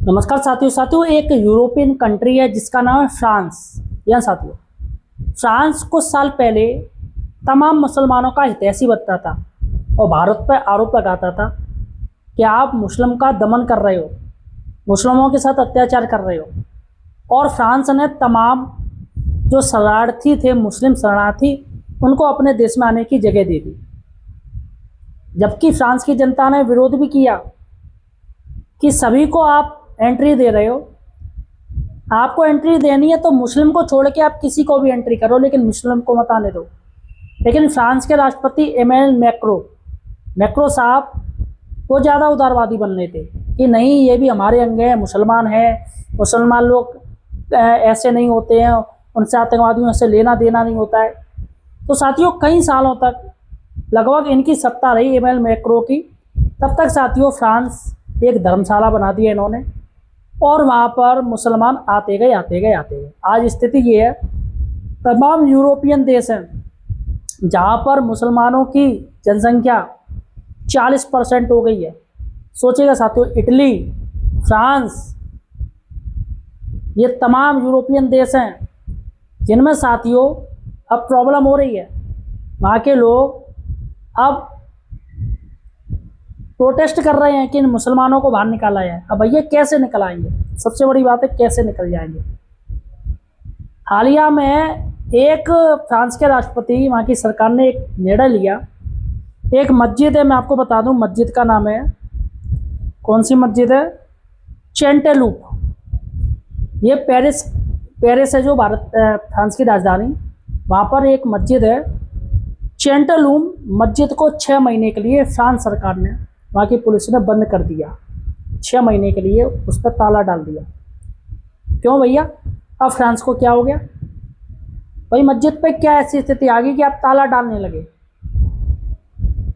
नमस्कार साथियों एक यूरोपियन कंट्री है जिसका नाम है फ्रांस। या साथियों, फ्रांस कुछ साल पहले तमाम मुसलमानों का हितैषी बनता था और भारत पर आरोप लगाता था कि आप मुस्लिम का दमन कर रहे हो, मुस्लिमों के साथ अत्याचार कर रहे हो। और फ्रांस ने तमाम जो शरणार्थी थे, मुस्लिम शरणार्थी, उनको अपने देश में आने की जगह दे दी। जबकि फ्रांस की जनता ने विरोध भी किया कि सभी को आप एंट्री दे रहे हो, आपको एंट्री देनी है तो मुस्लिम को छोड़ के आप किसी को भी एंट्री करो, लेकिन मुस्लिम को मत आने दो। लेकिन फ्रांस के राष्ट्रपति इमैनुअल मैक्रो साहब वो ज़्यादा उदारवादी बन रहे थे कि नहीं, ये भी हमारे अंग हैं, मुसलमान हैं, मुसलमान लोग ऐसे नहीं होते हैं, उनसे आतंकवादियों से लेना देना नहीं होता है। तो साथियों, कई सालों तक लगभग इनकी सत्ता रही इमैनुअल मैक्रो की। तब तक साथियों फ्रांस एक धर्मशाला बना दिया इन्होंने और वहाँ पर मुसलमान आते गए। आज स्थिति ये है, तमाम यूरोपियन देश हैं जहाँ पर मुसलमानों की जनसंख्या 40% हो गई है। सोचिएगा साथियों, इटली, फ्रांस, ये तमाम यूरोपियन देश हैं जिनमें साथियों अब प्रॉब्लम हो रही है। वहाँ के लोग अब प्रोटेस्ट कर रहे हैं कि इन मुसलमानों को बाहर निकाला जाए। अब भैया कैसे निकल आएंगे? सबसे बड़ी बात है, कैसे निकल जाएंगे? हालिया में एक फ्रांस के राष्ट्रपति, वहाँ की सरकार ने एक निर्णय लिया। एक मस्जिद है, मैं आपको बता दूं, मस्जिद का नाम है, कौन सी मस्जिद है? चैंटेलूप। ये पेरिस है जो फ्रांस की राजधानी, वहाँ पर एक मस्जिद है चैंटेलूप। मस्जिद को 6 महीने के लिए फ्रांस सरकार ने, वहाँ की पुलिस ने बंद कर दिया। 6 महीने के लिए उस पर ताला डाल दिया। क्यों भैया? अब फ्रांस को क्या हो गया भाई? मस्जिद पे क्या ऐसी स्थिति आ गई कि आप ताला डालने लगे?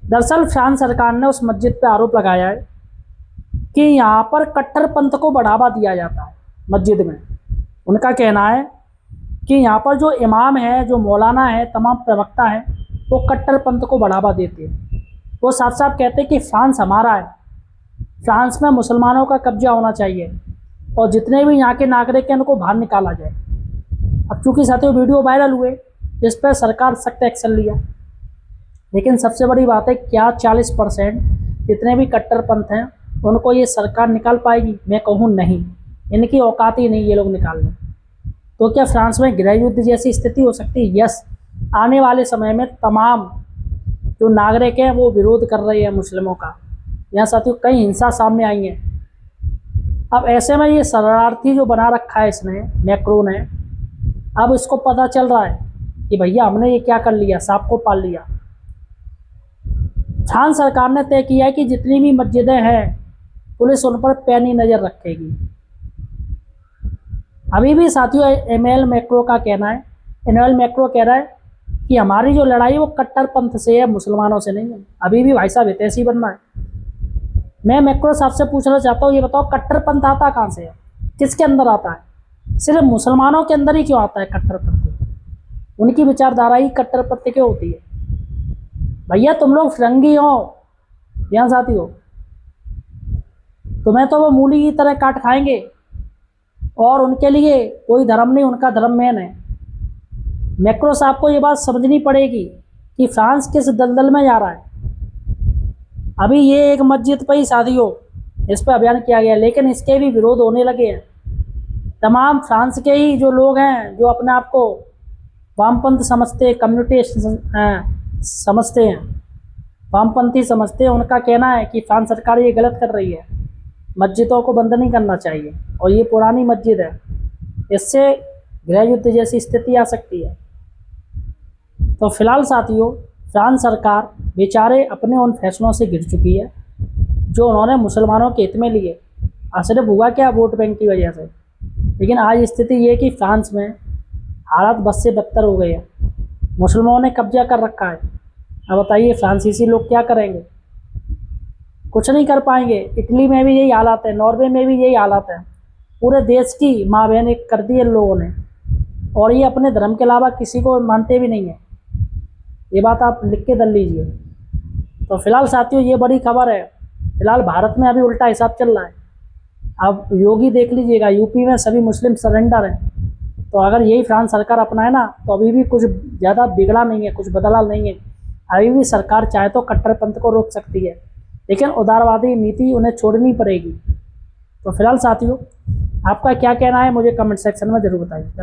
दरअसल फ्रांस सरकार ने उस मस्जिद पे आरोप लगाया है कि यहाँ पर कट्टरपंथ को बढ़ावा दिया जाता है मस्जिद में। उनका कहना है कि यहाँ पर जो इमाम है, जो मौलाना है, तमाम प्रवक्ता है, वो कट्टरपंथ को बढ़ावा देते हैं। वो साफ साफ कहते हैं कि फ्रांस हमारा है, फ्रांस में मुसलमानों का कब्जा होना चाहिए और जितने भी यहाँ के नागरिक हैं उनको बाहर निकाला जाए। अब चूँकि साथियों वीडियो वायरल हुए, इस पर सरकार सख्त एक्शन लिया। लेकिन सबसे बड़ी बात है, क्या 40% जितने भी कट्टरपंथ हैं उनको ये सरकार निकाल पाएगी? मैं कहूँ नहीं, इनकी औकात ही नहीं ये लोग निकालने। तो क्या फ्रांस में गृह युद्ध जैसी स्थिति हो सकती है? यस, आने वाले समय में तमाम जो नागरिक हैं वो विरोध कर रहे हैं मुस्लिमों का। यहाँ साथियों कई हिंसा सामने आई है। अब ऐसे में ये शरणार्थी जो बना रखा है इसने, मैक्रो ने, अब इसको पता चल रहा है कि भैया हमने ये क्या कर लिया, सांप को पाल लिया। फ्रांस सरकार ने तय किया है कि जितनी भी मस्जिदें हैं पुलिस उन पर पैनी नज़र रखेगी। अभी भी साथियों इमैनुअल मैक्रो का कहना है, इमैनुअल मैक्रो कह रहा है कि हमारी जो लड़ाई है वो कट्टरपंथ से है, मुसलमानों से नहीं है। अभी भी भाई साहब हितैषी बनना है। मैं मैक्रो साहब से पूछना चाहता हूँ, ये बताओ कट्टरपंथ आता कहाँ से है? किसके अंदर आता है? सिर्फ मुसलमानों के अंदर ही क्यों आता है कट्टरपंथ? उनकी विचारधारा ही कट्टरपंथ क्यों होती है? भैया तुम लोग फिरंगी हो यहाँ साथी हो, तुम्हें तो वो मूली की तरह काट खाएंगे और उनके लिए कोई धर्म नहीं, उनका धर्म मेन है। मैक्रो साहब को ये बात समझनी पड़ेगी कि फ्रांस किस दलदल में जा रहा है। अभी ये एक मस्जिद पर ही साथियों इस पर अभियान किया गया, लेकिन इसके भी विरोध होने लगे हैं। तमाम फ्रांस के ही जो लोग हैं जो अपने आप को वामपंथ समझते, कम्युनिटी समझते हैं, वामपंथी समझते हैं, उनका कहना है कि फ्रांस सरकार ये गलत कर रही है, मस्जिदों को बंद नहीं करना चाहिए और ये पुरानी मस्जिद है, इससे गृह युद्ध जैसी स्थिति आ सकती है। तो फिलहाल साथियों फ्रांस सरकार बेचारे अपने उन फैसलों से गिर चुकी है जो उन्होंने मुसलमानों के हित में लिए। सिर्फ हुआ क्या? वोट बैंक की वजह से। लेकिन आज स्थिति ये कि फ्रांस में हालात बद से बदतर हो गए हैं, मुसलमानों ने कब्जा कर रखा है। अब बताइए फ्रांसीसी लोग क्या करेंगे? कुछ नहीं कर पाएंगे। इटली में भी यही हालात है, नॉर्वे में भी यही हालात है। पूरे देश की माँ बहन एक कर दी है लोगों ने, और ये अपने धर्म के अलावा किसी को मानते भी नहीं है। ये बात आप लिख के दल लीजिए। तो फिलहाल साथियों ये बड़ी खबर है। फिलहाल भारत में अभी उल्टा हिसाब चल रहा है। अब योगी देख लीजिएगा, यूपी में सभी मुस्लिम सरेंडर हैं। तो अगर यही फ्रांस सरकार अपनाए ना तो अभी भी कुछ ज़्यादा बिगड़ा नहीं है, कुछ बदला नहीं है। अभी भी सरकार चाहे तो कट्टरपंथ को रोक सकती है, लेकिन उदारवादी नीति उन्हें छोड़नी पड़ेगी। तो फिलहाल साथियों, आपका क्या कहना है मुझे कमेंट सेक्शन में ज़रूर बताइए।